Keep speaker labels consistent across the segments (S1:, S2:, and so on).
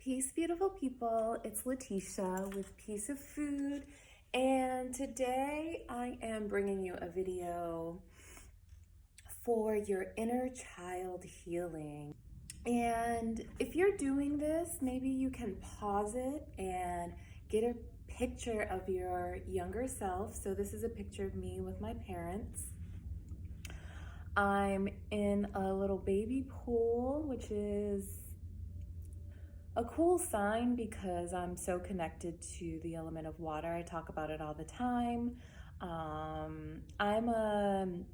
S1: Peace, beautiful people. It's Letitia with Piece of Food, and today I am bringing you a video for your inner child healing. And if you're doing this, maybe you can pause it and get a picture of your younger self. So this is a picture of me with my parents. I'm in a little baby pool, which is a cool sign because I'm so connected to the element of water. I talk about it all the time. I'm an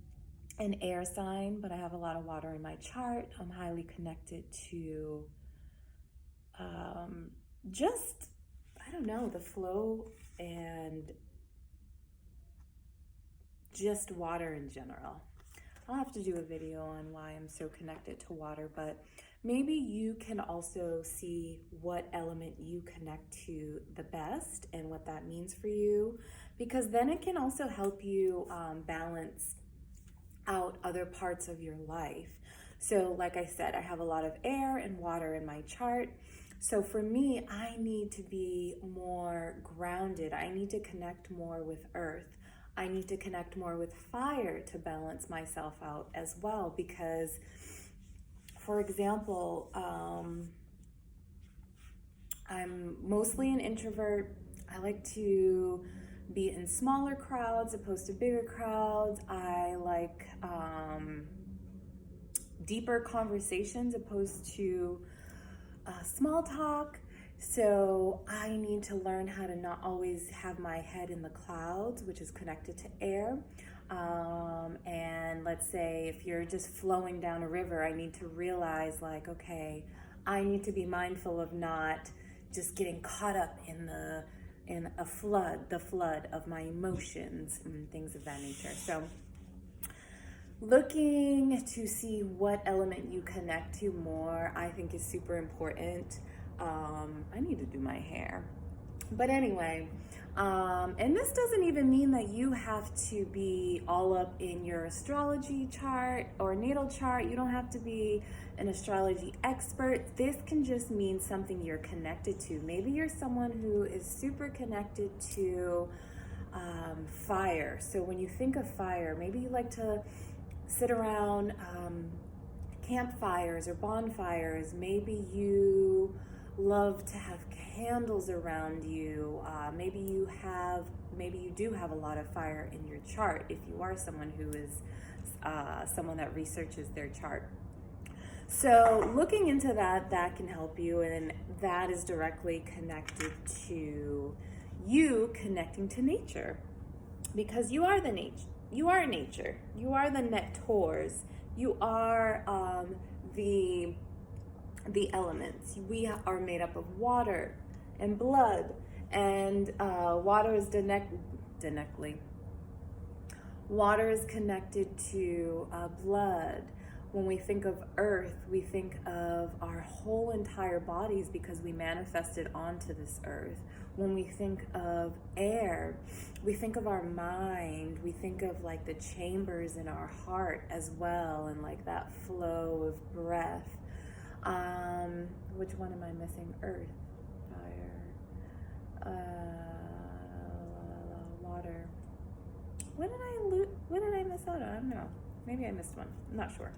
S1: air sign, but I have a lot of water in my chart. I'm highly connected to just, I don't know, the flow and just water in general. I'll have to do a video on why I'm so connected to water, but maybe you can also see what element you connect to the best and what that means for you, because then it can also help you balance out other parts of your life. So like I said, I have a lot of air and water in my chart. So for me, I need to be more grounded. I need to connect more with earth. I need to connect more with fire to balance myself out as well, because for example, I'm mostly an introvert. I like to be in smaller crowds opposed to bigger crowds. I like deeper conversations opposed to small talk. So I need to learn how to not always have my head in the clouds, which is connected to air. And let's say if you're just flowing down a river, I need to realize like, okay, I need to be mindful of not just getting caught up in the flood of my emotions and things of that nature. So looking to see what element you connect to more, I think is super important. I need to do my hair. But anyway, and this doesn't even mean that you have to be all up in your astrology chart or natal chart. You don't have to be an astrology expert. This can just mean something you're connected to. Maybe you're someone who is super connected to fire. So when you think of fire, maybe you like to sit around campfires or bonfires. Maybe you love to have candles around you. Maybe you do have a lot of fire in your chart if you are someone who is someone that researches their chart. So looking into that can help you, and that is directly connected to you connecting to nature, because you are the nature. You are nature. You are the nectars. You are the elements. We are made up of water and blood, and water is Water is connected to blood. When we think of earth, we think of our whole entire bodies because we manifested onto this earth. When we think of air, we think of our mind. We think of like the chambers in our heart as well, and like that flow of breath. Which one am I missing? Earth, fire, water. What did I miss out on? I don't know. Maybe I missed one. I'm not sure.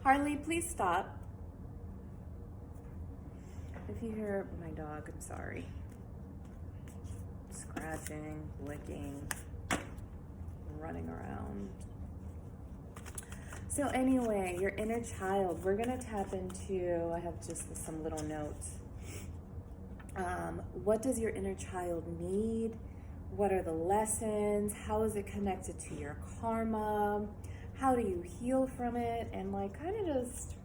S1: Harley, please stop. If you hear my dog, I'm sorry. Scratching, licking, running around. So anyway, your inner child, we're gonna tap into, I have just some little notes. What does your inner child need? What are the lessons? How is it connected to your karma? How do you heal from it? And like kind of just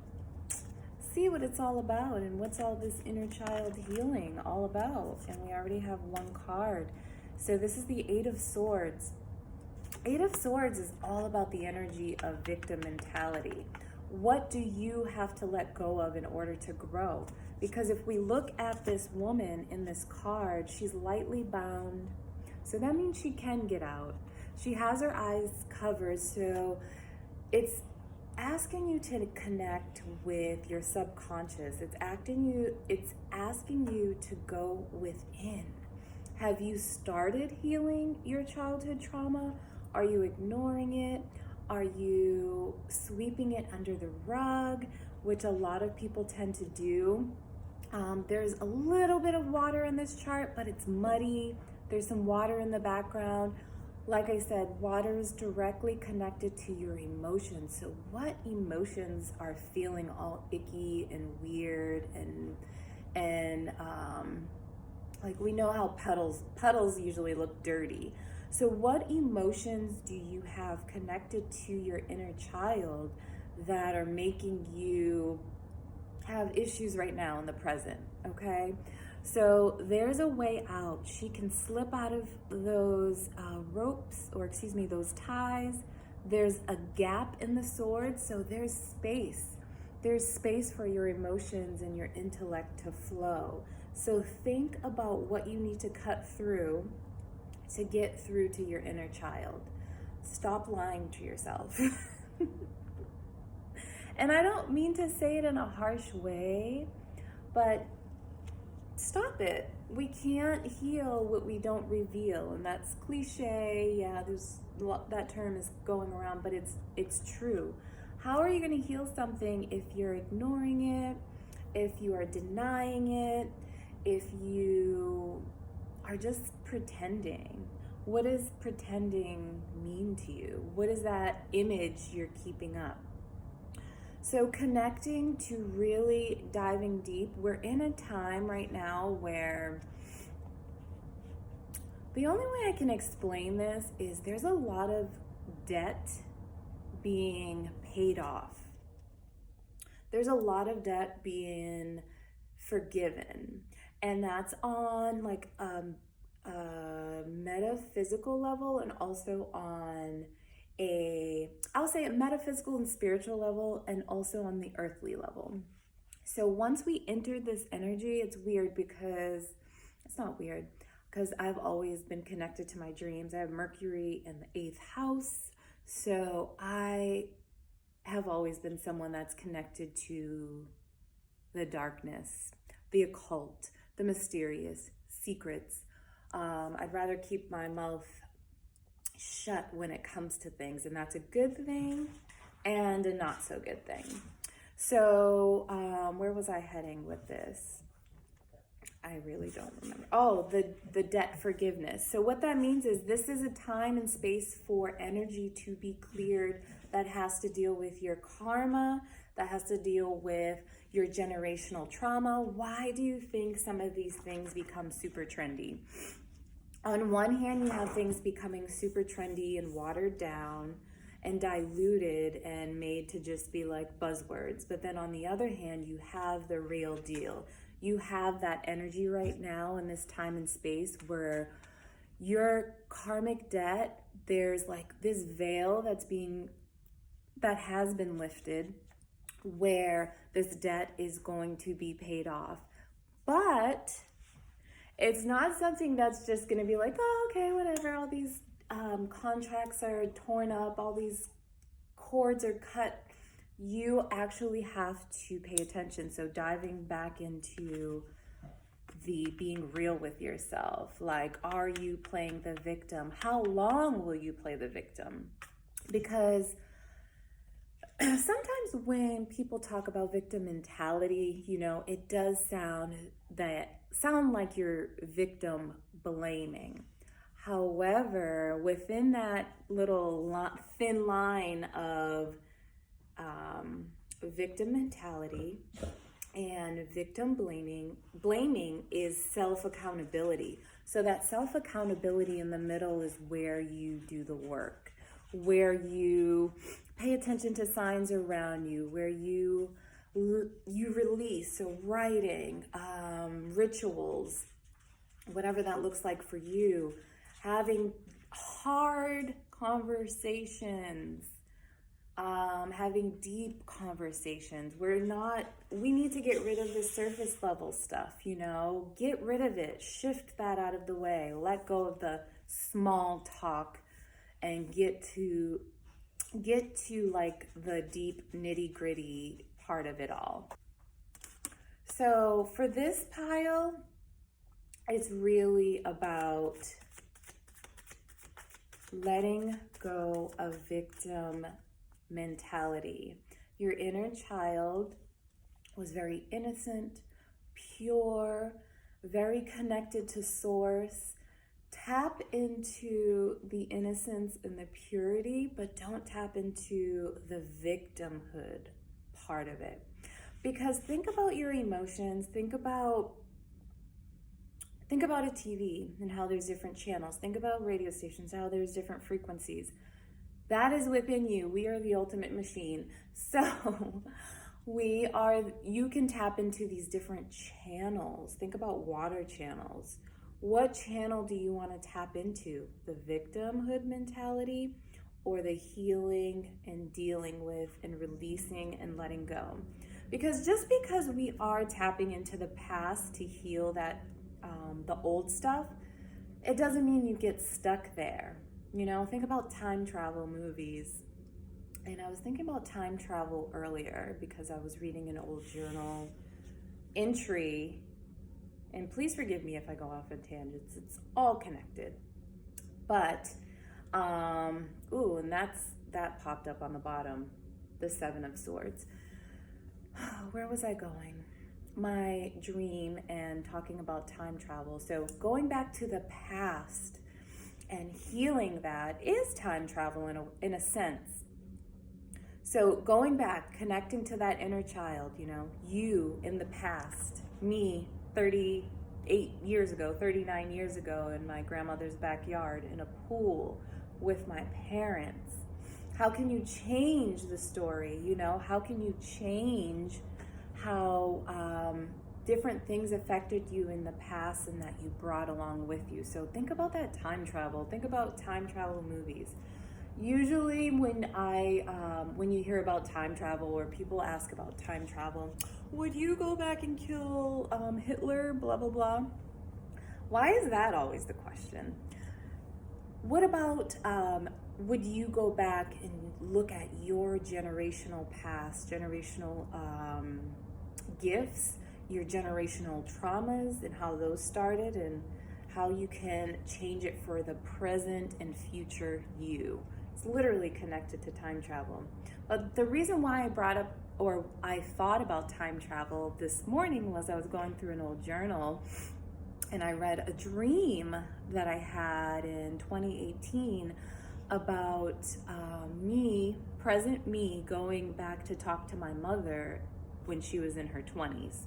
S1: see what it's all about, and what's all this inner child healing all about. And we already have one card. So this is the Eight of Swords. Eight of Swords is all about the energy of victim mentality. What do you have to let go of in order to grow? Because if we look at this woman in this card, she's lightly bound. So that means she can get out. She has her eyes covered, so it's asking you to connect with your subconscious. It's asking you to go within. Have you started healing your childhood trauma? Are you ignoring it? Are you sweeping it under the rug, which a lot of people tend to do? There's a little bit of water in this chart, but it's muddy. There's some water in the background. Like I said, water is directly connected to your emotions. So what emotions are feeling all icky and weird and like we know how puddles usually look dirty. So what emotions do you have connected to your inner child that are making you have issues right now in the present, okay? So there's a way out. She can slip out of those ropes, or excuse me, those ties. There's a gap in the sword, so there's space. There's space for your emotions and your intellect to flow. So think about what you need to cut through to get through to your inner child. Stop lying to yourself. And I don't mean to say it in a harsh way, but stop it. We can't heal what we don't reveal. And that's cliche. Yeah, that term is going around, but it's true. How are you going to heal something if you're ignoring it, if you are denying it, if you are just pretending? What does pretending mean to you? What is that image you're keeping up? So connecting to really diving deep, we're in a time right now where the only way I can explain this is there's a lot of debt being paid off. There's a lot of debt being forgiven. And that's on like a metaphysical level and also on I'll say a metaphysical and spiritual level, and also on the earthly level. So once we enter this energy, it's weird because it's not weird because I've always been connected to my dreams. I have Mercury in the 8th house. So I have always been someone that's connected to the darkness, the occult, the mysterious, secrets. I'd rather keep my mouth shut when it comes to things, and that's a good thing and a not so good thing. So where was I heading with this? I really don't remember. Oh, the debt forgiveness. So what that means is this is a time and space for energy to be cleared that has to deal with your karma, that has to deal with your generational trauma. Why do you think some of these things become super trendy? On one hand, you have things becoming super trendy and watered down and diluted and made to just be like buzzwords. But then on the other hand, you have the real deal. You have that energy right now in this time and space where your karmic debt, there's like this veil that has been lifted where this debt is going to be paid off. But it's not something that's just going to be like, oh, okay, whatever. All these contracts are torn up. All these cords are cut. You actually have to pay attention. So diving back into the being real with yourself. Like, are you playing the victim? How long will you play the victim? Because sometimes when people talk about victim mentality, it does sound like you're victim blaming. However, within that little thin line of victim mentality and victim blaming is self-accountability. So that self-accountability in the middle is where you do the work, where you pay attention to signs around you, where you release. So writing, rituals, whatever that looks like for you, having hard conversations, having deep conversations. We need to get rid of the surface level stuff, get rid of it, shift that out of the way, let go of the small talk and get to get to like the deep nitty gritty part of it all. So for this pile, it's really about letting go of victim mentality. Your inner child was very innocent, pure, very connected to source. Tap into the innocence and the purity, but don't tap into the victimhood part of it. Because think about your emotions, think about a TV and how there's different channels. Think about radio stations, how there's different frequencies. That is within you. We are the ultimate machine. So you can tap into these different channels. Think about water channels. What channel do you want to tap into? The victimhood mentality or the healing and dealing with and releasing and letting go? Because just because we are tapping into the past to heal that the old stuff, it doesn't mean you get stuck there. You know, think about time travel movies. And I was thinking about time travel earlier because I was reading an old journal entry. And please forgive me if I go off on tangents. It's all connected. But, and that popped up on the bottom, the Seven of Swords. Where was I going? My dream and talking about time travel. So going back to the past and healing that is time travel in a sense. So going back, connecting to that inner child, you know, you in the past, me 38 years ago, 39 years ago in my grandmother's backyard in a pool with my parents. How can you change the story? You know, how can you change how different things affected you in the past and that you brought along with you? So think about that time travel. Think about time travel movies. Usually when you hear about time travel or people ask about time travel, would you go back and kill Hitler, blah, blah, blah? Why is that always the question? What about, would you go back and look at your generational past, generational gifts, your generational traumas and how those started and how you can change it for the present and future you? It's literally connected to time travel. But the reason why I brought up or I thought about time travel this morning was I was going through an old journal and I read a dream that I had in 2018 about present me, going back to talk to my mother when she was in her 20s.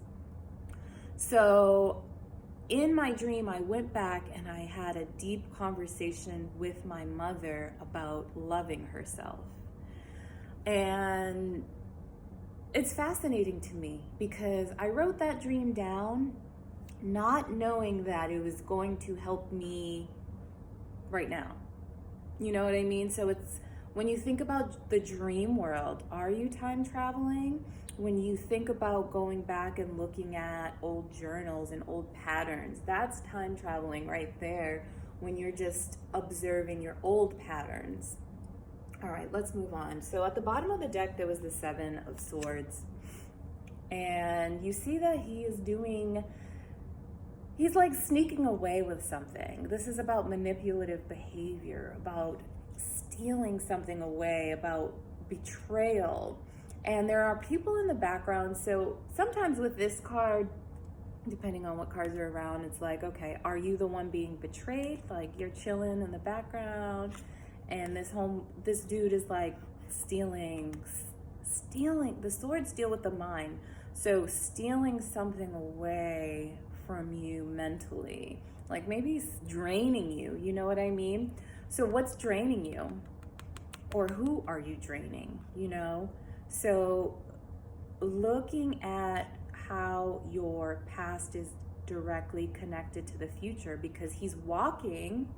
S1: So in my dream, I went back and I had a deep conversation with my mother about loving herself. And it's fascinating to me because I wrote that dream down not knowing that it was going to help me right now. You know what I mean? So it's when you think about the dream world, are you time traveling? When you think about going back and looking at old journals and old patterns, that's time traveling right there when you're just observing your old patterns. All right, let's move on. So at the bottom of the deck, there was the Seven of Swords. And you see that he's like sneaking away with something. This is about manipulative behavior, about stealing something away, about betrayal. And there are people in the background. So sometimes with this card, depending on what cards are around, it's like, okay, are you the one being betrayed? Like you're chilling in the background and this dude is like stealing. The swords deal with the mind. So stealing something away from you mentally, like maybe he's draining you, you know what I mean? So what's draining you? Or who are you draining, you know? So looking at how your past is directly connected to the future, because he's walking,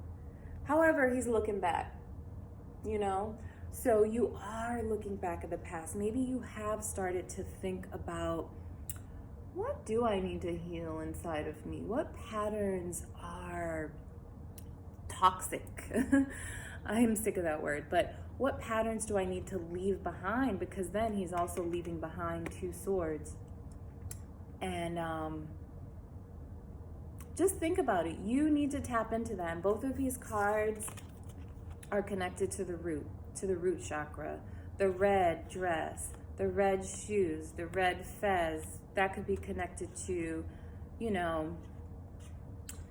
S1: however, he's looking back, you know? So you are looking back at the past. Maybe you have started to think about, what do I need to heal inside of me? What patterns are toxic? I am sick of that word, but what patterns do I need to leave behind? Because then he's also leaving behind 2 swords. And just think about it. You need to tap into that. Both of these cards are connected to the root chakra. The red dress, the red shoes, the red fez, that could be connected to, you know,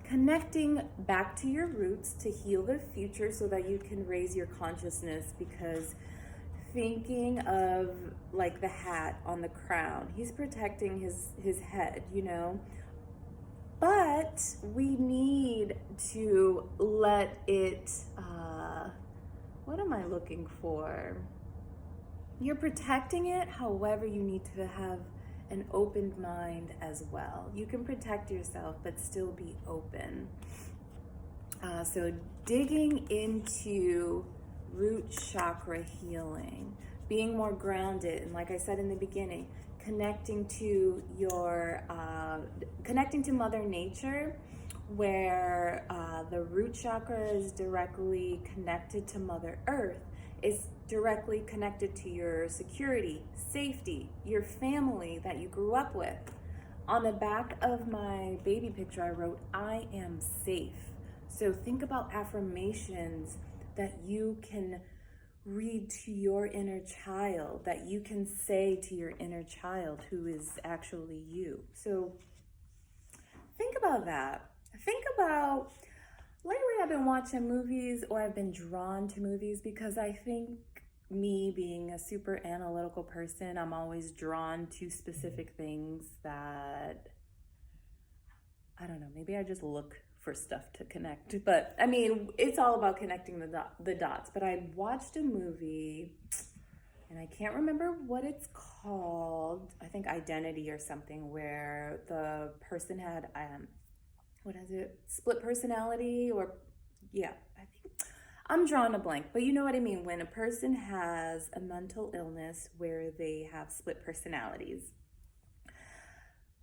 S1: connecting back to your roots to heal the future so that you can raise your consciousness. Because thinking of like the hat on the crown, he's protecting his head, you know, but we need to let it, what am I looking for? You're protecting it, however, you need to have an open mind as well. You can protect yourself, but still be open. So digging into root chakra healing, being more grounded, and like I said in the beginning, connecting to your, connecting to Mother Nature, where the root chakra is directly connected to Mother Earth. It's directly connected to your security, safety, your family that you grew up with. On the back of my baby picture, I wrote, I am safe. So think about affirmations that you can read to your inner child, that you can say to your inner child who is actually you. So think about that. Think about, lately I've been watching movies, or I've been drawn to movies, because I think, me being a super analytical person, I'm always drawn to specific things that, I don't know, maybe I just look for stuff to connect. But I mean, it's all about connecting the dots. But I watched a movie, and I can't remember what it's called. I think Identity or something, where the person had, what is it? Split personality, or yeah, I think I'm drawing a blank, but you know what I mean. When a person has a mental illness where they have split personalities,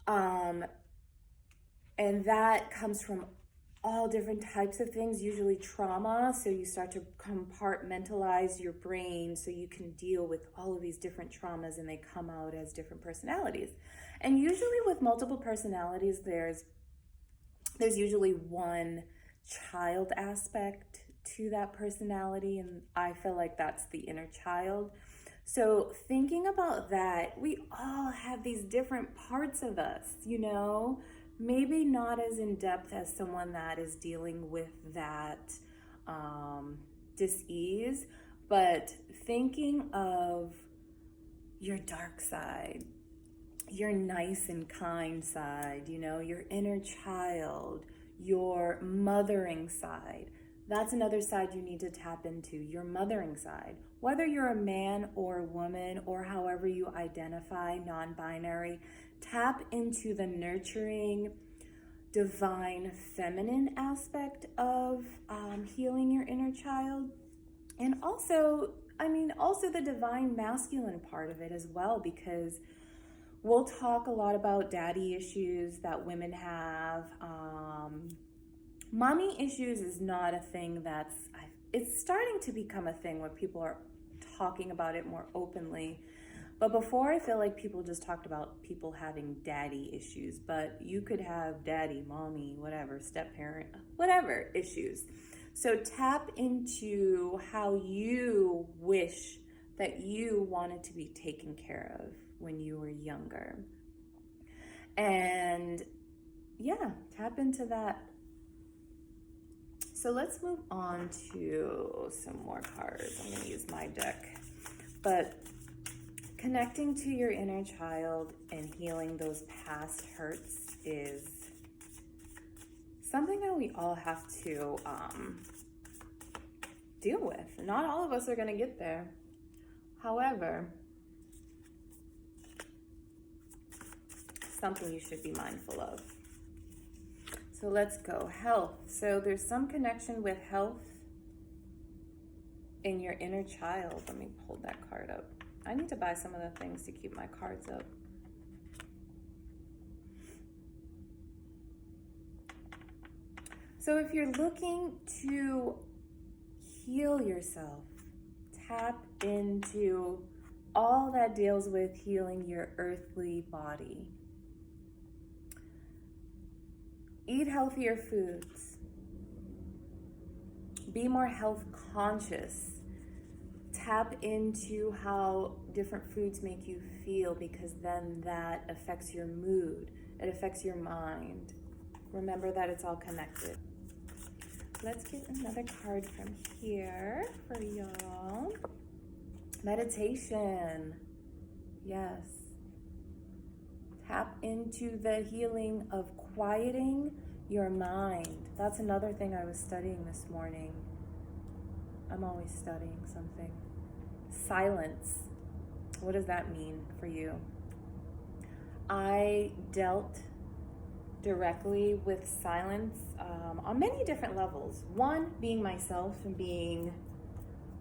S1: and that comes from all different types of things, usually trauma. So you start to compartmentalize your brain so you can deal with all of these different traumas, and they come out as different personalities. And usually with multiple personalities, there's usually one child aspect to that personality, and I feel like that's the inner child. So thinking about that, we all have these different parts of us, you know, maybe not as in depth as someone that is dealing with that dis-ease, but thinking of your dark side, your nice and kind side, you know, your inner child, your mothering side. That's another side you need to tap into, your mothering side. Whether you're a man or a woman, or however you identify, non-binary, tap into the nurturing, divine feminine aspect of healing your inner child. And also, also the divine masculine part of it as well, because we'll talk a lot about daddy issues that women have. Mommy issues is not a thing it's starting to become a thing where people are talking about it more openly. But before, I feel like people just talked about people having daddy issues, but you could have daddy, mommy, whatever, step-parent, whatever issues. So tap into how you wish that you wanted to be taken care of when you were younger. And yeah, tap into that. So let's move on to some more cards. I'm going to use my deck. But connecting to your inner child and healing those past hurts is something that we all have to deal with. Not all of us are going to get there. However, something you should be mindful of. So let's go. Health. So there's some connection with health in your inner child. Let me pull that card up. I need to buy some of the things to keep my cards up. So if you're looking to heal yourself. Tap into all that deals with healing your earthly body. Eat healthier foods. Be more health conscious. Tap into how different foods make you feel, because then that affects your mood. It affects your mind. Remember that it's all connected. Let's get another card from here for y'all. Meditation. Yes. Tap into the healing of quieting your mind. That's another thing I was studying this morning. I'm always studying something. Silence. What does that mean for you? I dealt directly with silence on many different levels. One, being myself and being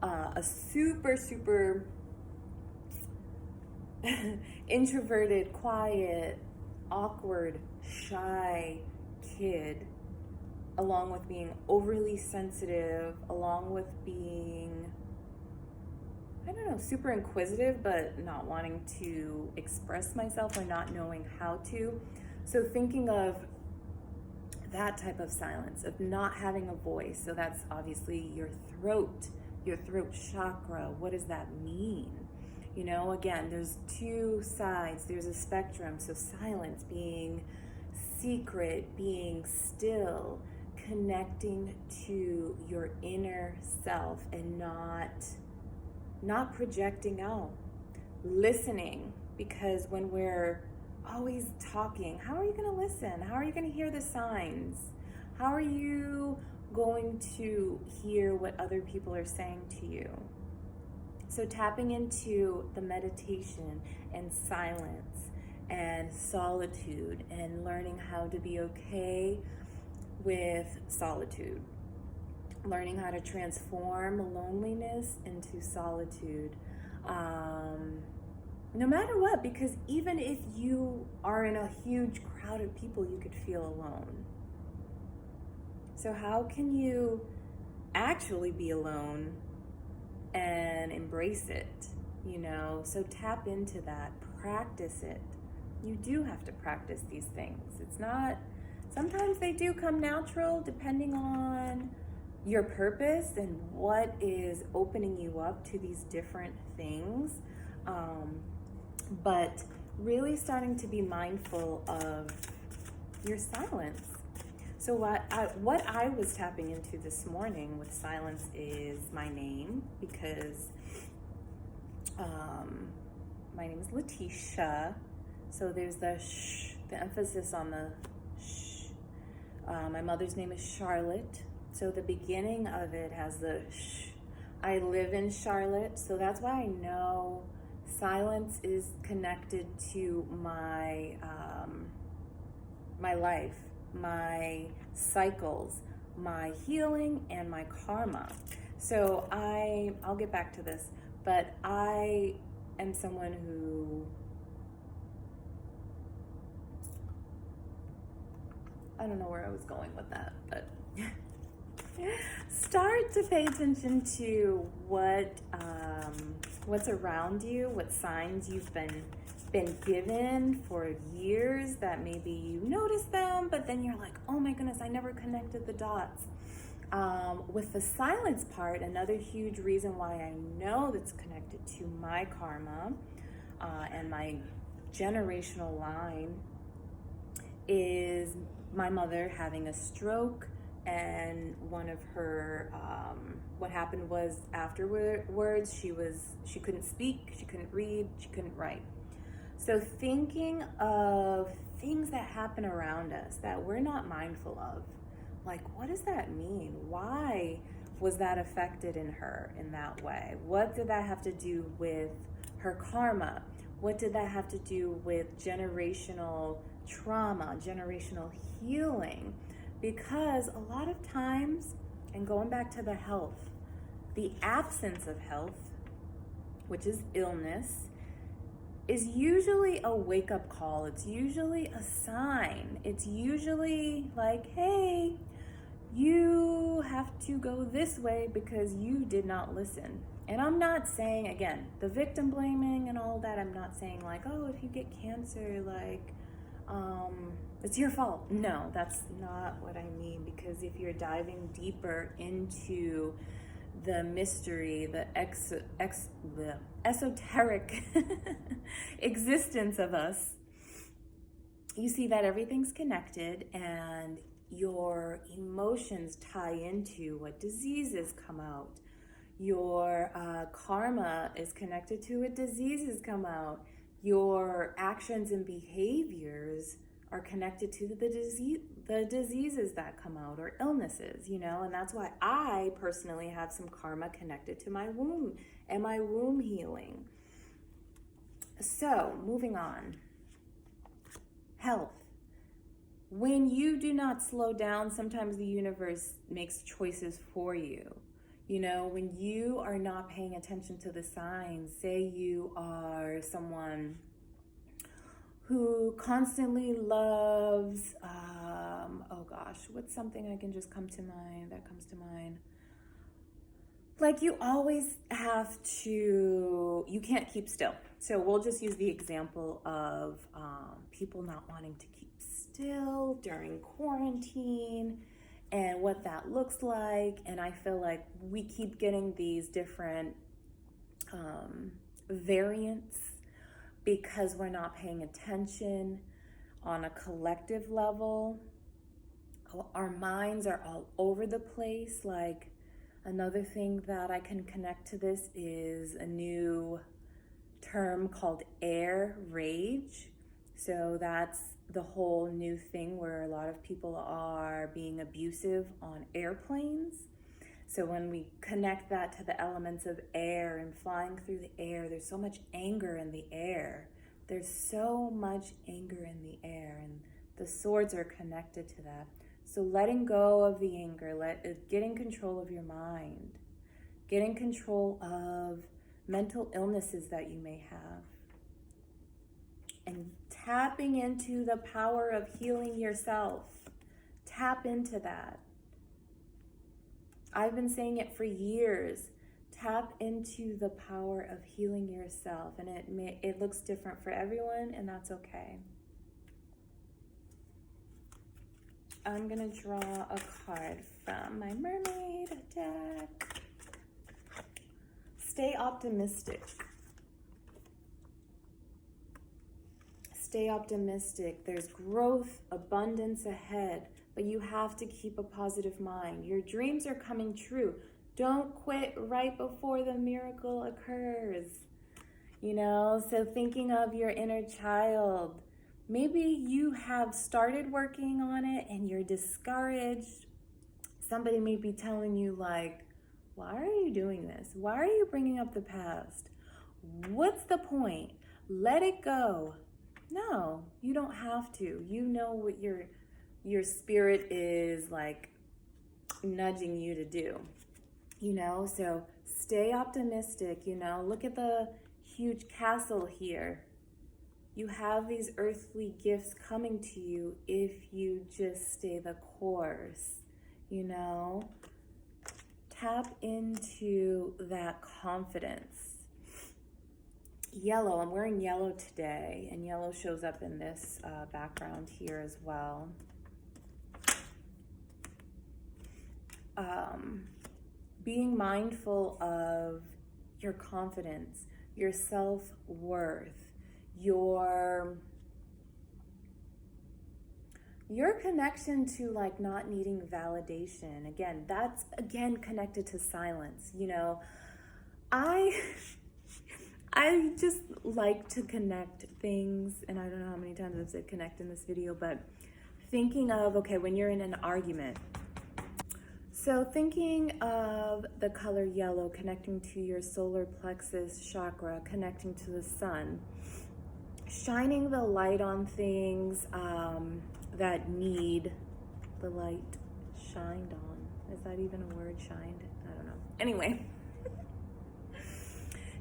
S1: a super introverted, quiet, awkward, shy kid, along with being overly sensitive, along with being, super inquisitive, but not wanting to express myself or not knowing how to. So thinking of that type of silence, of not having a voice. So that's obviously your throat chakra. What does that mean? Again, there's two sides. There's a spectrum. So silence, being secret, being still, connecting to your inner self and not projecting out. Listening, because when we're always talking, how are you going to listen? How are you going to hear the signs? How are you going to hear what other people are saying to you? So tapping into the meditation and silence and solitude and learning how to be okay with solitude. Learning how to transform loneliness into solitude. No matter what, because even if you are in a huge crowd of people, you could feel alone. So how can you actually be alone and embrace it? So tap into that, practice it. You do have to practice these things. It's not, sometimes they do come natural depending on your purpose and what is opening you up to these different things. But really starting to be mindful of your silence. So what I was tapping into this morning with silence is my name, because my name is Letitia. So there's the emphasis on the sh. My mother's name is Charlotte. So the beginning of it has the sh. I live in Charlotte, so that's why I know silence is connected to my my life, my cycles, my healing, and my karma. So I'll get back to this, but I am someone who, I don't know where I was going with that, but start to pay attention to what's around you, what signs you've been given for years that maybe you notice them, but then you're like, oh my goodness, I never connected the dots. With the silence part, another huge reason why I know that's connected to my karma and my generational line is my mother having a stroke. And one of her, what happened was afterwards, she couldn't speak, she couldn't read, she couldn't write. So thinking of things that happen around us that we're not mindful of, like, what does that mean? Why was that affected in her in that way? What did that have to do with her karma? What did that have to do with generational trauma, generational healing? Because a lot of times, and going back to the health, the absence of health, which is illness, is usually a wake-up call. It's usually a sign. It's usually like, hey, you have to go this way because you did not listen. And I'm not saying, again, the victim blaming and all that, I'm not saying like, oh, if you get cancer, like, it's your fault. No, that's not what I mean, because if you're diving deeper into the mystery, the esoteric existence of us, you see that everything's connected, and your emotions tie into what diseases come out. Your karma is connected to what diseases come out. Your actions and behaviors are connected to the diseases that come out, or illnesses, you know, and that's why I personally have some karma connected to my womb and my womb healing. So, moving on. Health. When you do not slow down, sometimes the universe makes choices for you. You know, when you are not paying attention to the signs, say you are someone who constantly loves, oh gosh, what's something I can just that comes to mind? Like you always have to, you can't keep still. So we'll just use the example of people not wanting to keep still during quarantine and what that looks like. And I feel like we keep getting these different variants because we're not paying attention on a collective level. Our minds are all over the place. Like, another thing that I can connect to this is a new term called air rage. So that's the whole new thing where a lot of people are being abusive on airplanes. So when we connect that to the elements of air and flying through the air, there's so much anger in the air. There's so much anger in the air, and the swords are connected to that. So letting go of the anger, getting control of your mind, getting control of mental illnesses that you may have, and tapping into the power of healing yourself. Tap into that. I've been saying it for years. Tap into the power of healing yourself, and it looks different for everyone, and that's okay. I'm gonna draw a card from my mermaid deck. Stay optimistic. Stay optimistic. There's growth, abundance ahead, but you have to keep a positive mind. Your dreams are coming true. Don't quit right before the miracle occurs. You know, so thinking of your inner child, maybe you have started working on it and you're discouraged. Somebody may be telling you like, why are you doing this? Why are you bringing up the past? What's the point? Let it go. No, you don't have to. You know what your spirit is like nudging you to do, you know? So stay optimistic, you know? Look at the huge castle here. You have these earthly gifts coming to you if you just stay the course, you know? Tap into that confidence. Yellow, I'm wearing yellow today, and yellow shows up in this background here as well. Being mindful of your confidence, your self-worth, your connection to like not needing validation. Again, that's again connected to silence. You know, I just like to connect things, and I don't know how many times I've said connect in this video, but thinking of, okay, when you're in an argument. So thinking of the color yellow, connecting to your solar plexus chakra, connecting to the sun, shining the light on things that need the light shined on. Is that even a word, shined? I don't know. Anyway.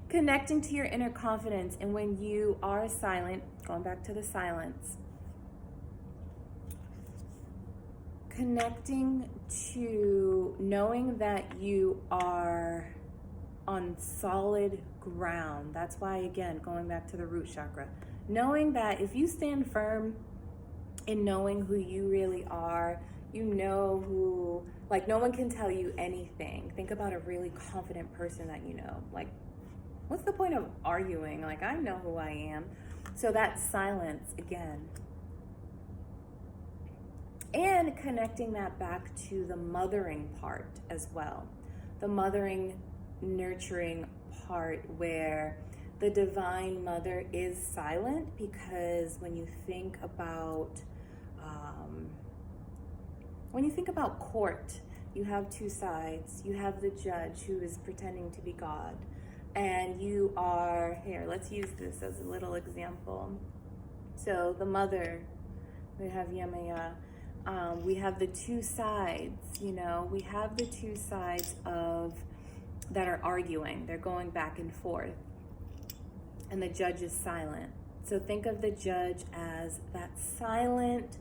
S1: Connecting to your inner confidence, and when you are silent, going back to the silence, connecting to knowing that you are on solid ground. That's why, again, going back to the root chakra, knowing that if you stand firm in knowing who you really are, you know who, like, no one can tell you anything. Think about a really confident person that you know. Like, what's the point of arguing? Like, I know who I am. So that silence, again. And connecting that back to the mothering part as well. The mothering, nurturing part where the Divine Mother is silent, because when you think about court, you have two sides. You have the judge who is pretending to be God, and you are, here, let's use this as a little example. So the mother, we have Yemaya. We have the two sides, you know, we have the two sides that are arguing. They're going back and forth. And the judge is silent. So think of the judge as that silent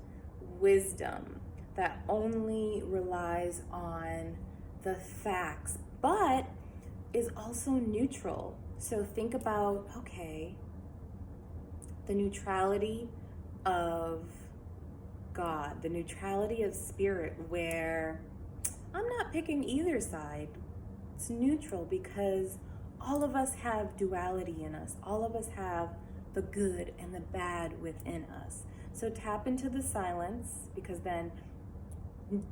S1: wisdom that only relies on the facts, but is also neutral. So think about, okay, the neutrality of God, the neutrality of spirit, where I'm not picking either side. It's neutral because all of us have duality in us. All of us have the good and the bad within us. So tap into the silence, because then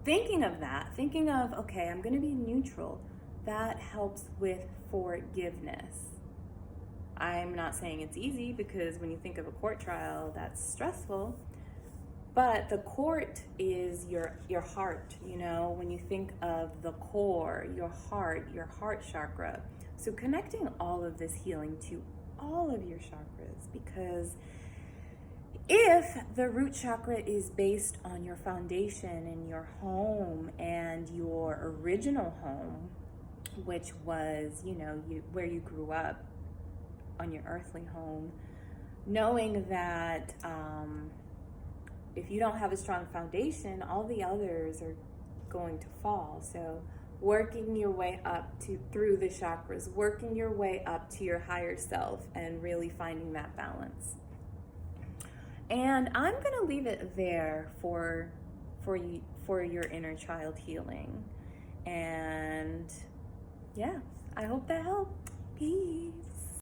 S1: thinking of, okay, I'm going to be neutral, that helps with forgiveness. I'm not saying it's easy, because when you think of a court trial, that's stressful. But the court is your heart, you know, when you think of the core, your heart chakra. So connecting all of this healing to all of your chakras, because if the root chakra is based on your foundation and your home and your original home, which was, you know, where you grew up, on your earthly home, knowing that if you don't have a strong foundation, all the others are going to fall. So working your way up through the chakras, working your way up to your higher self, and really finding that balance. And I'm going to leave it there for your inner child healing. And yeah, I hope that helped. Peace.